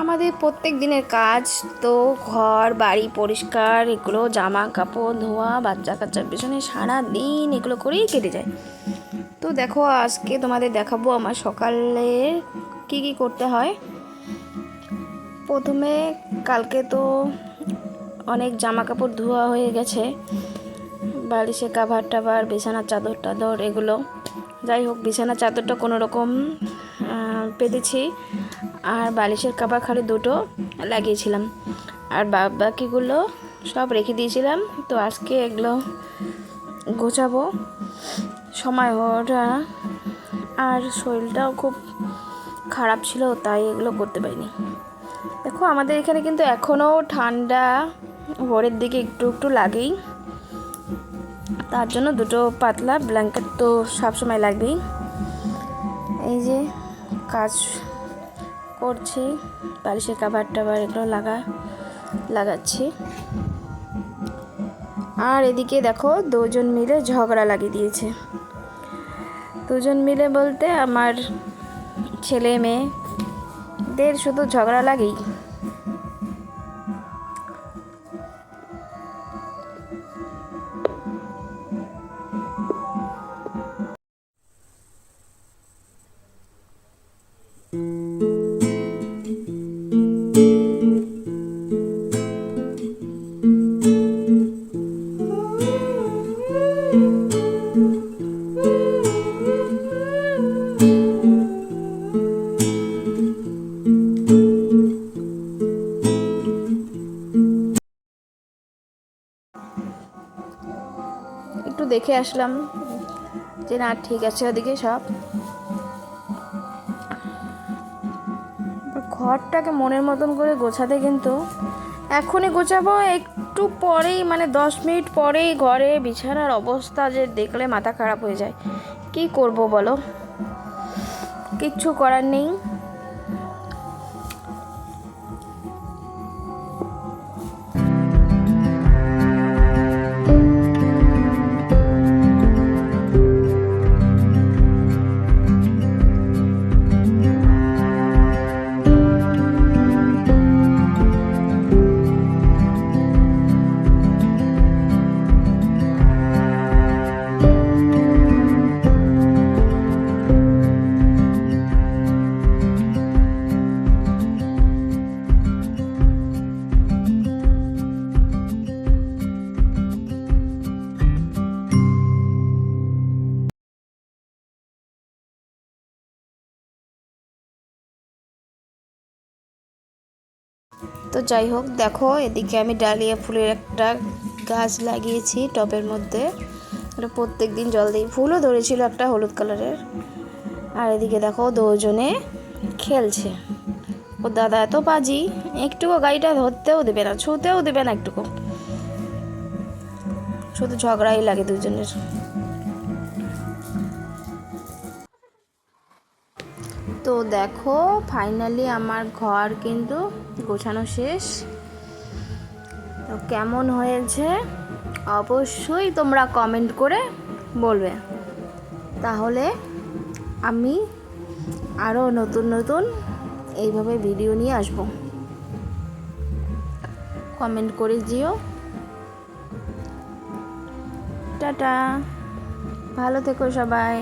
আমাদের প্রত্যেক দিনের কাজ তো ঘর বাড়ি পরিষ্কার, এগুলো জামা কাপড় ধোয়া, বাচ্চা কাচ্চার পেছনে সারা দিন এগুলো করেই কেটে যায়। তো দেখো আজকে তোমাদের দেখাবো আমার সকালে কি কি করতে হয়। প্রথমে কালকে তো অনেক জামা কাপড় ধোয়া হয়ে গেছে, বালিশের কাভার টাভার, বিছানার চাদর টাদর এগুলো। যাই হোক, বিছানার চাদরটা কোনো রকম পেতেছি, আর বালিশের কাভার খালি দুটো লাগিয়েছিলাম, আর বাকিগুলো সব রেখে দিয়েছিলাম। তো আজকে এগুলো গোছাবো, সময় ওঠা, আর শরীরটাও খুব খারাপ ছিল, তাই এগুলো করতে পারিনি। দেখো আমাদের এখানে কিন্তু এখনও ঠান্ডা, ভোরের দিকে একটু একটু লাগেই, তার জন্য দুটো পাতলা ব্ল্যাঙ্কেট তো সবসময় লাগবেই। এই যে কাজ করছি, বালিশের কাভার টাভার এগুলো লাগাচ্ছি। আর এদিকে দেখো দুজন মিলে ঝগড়া লাগিয়ে দিয়েছে। দুজন মিলে বলতে আমার ছেলে মেয়েদের শুধু ঝগড়া লাগেই। একটু দেখে আসলাম যে না ঠিক আছে ওদিকে সব। ঘরটাকে মনের মতন করে গোছাতে কিন্তু এখনই গোছাবো, একটু পরেই মানে 10 মিনিট পরেই ঘরে বিছানার অবস্থা যে দেখলে মাথা খারাপ হয়ে যায়। কি করব বলো, কিচ্ছু করার নেই। তো যাই হোক, দেখো এদিকে আমি ডালিয়া ফুলের একটা গাছ লাগিয়েছি টবের মধ্যে। এটা প্রত্যেক দিন জল দিই, ফুলও ধরেছিল একটা হলুদ কালারের। আর এদিকে দেখো দুজনে খেলছে। ও দাদা এত বাজি, একটুকু গাড়িটা ধরতেও দেবে না, ছুঁতেও দেবে না একটুকু, শুধু ঝগড়াই লাগে দুজনের। তো দেখো ফাইনালি আমার ঘর কিন্তু গোছানো শেষ। তো কেমন হয়েছে অবশ্যই তোমরা কমেন্ট করে বলবে, তাহলে আমি আরও নতুন নতুন এইভাবে ভিডিও নিয়ে আসবো। কমেন্ট করে দিও। টাটা, ভালো থেকো সবাই।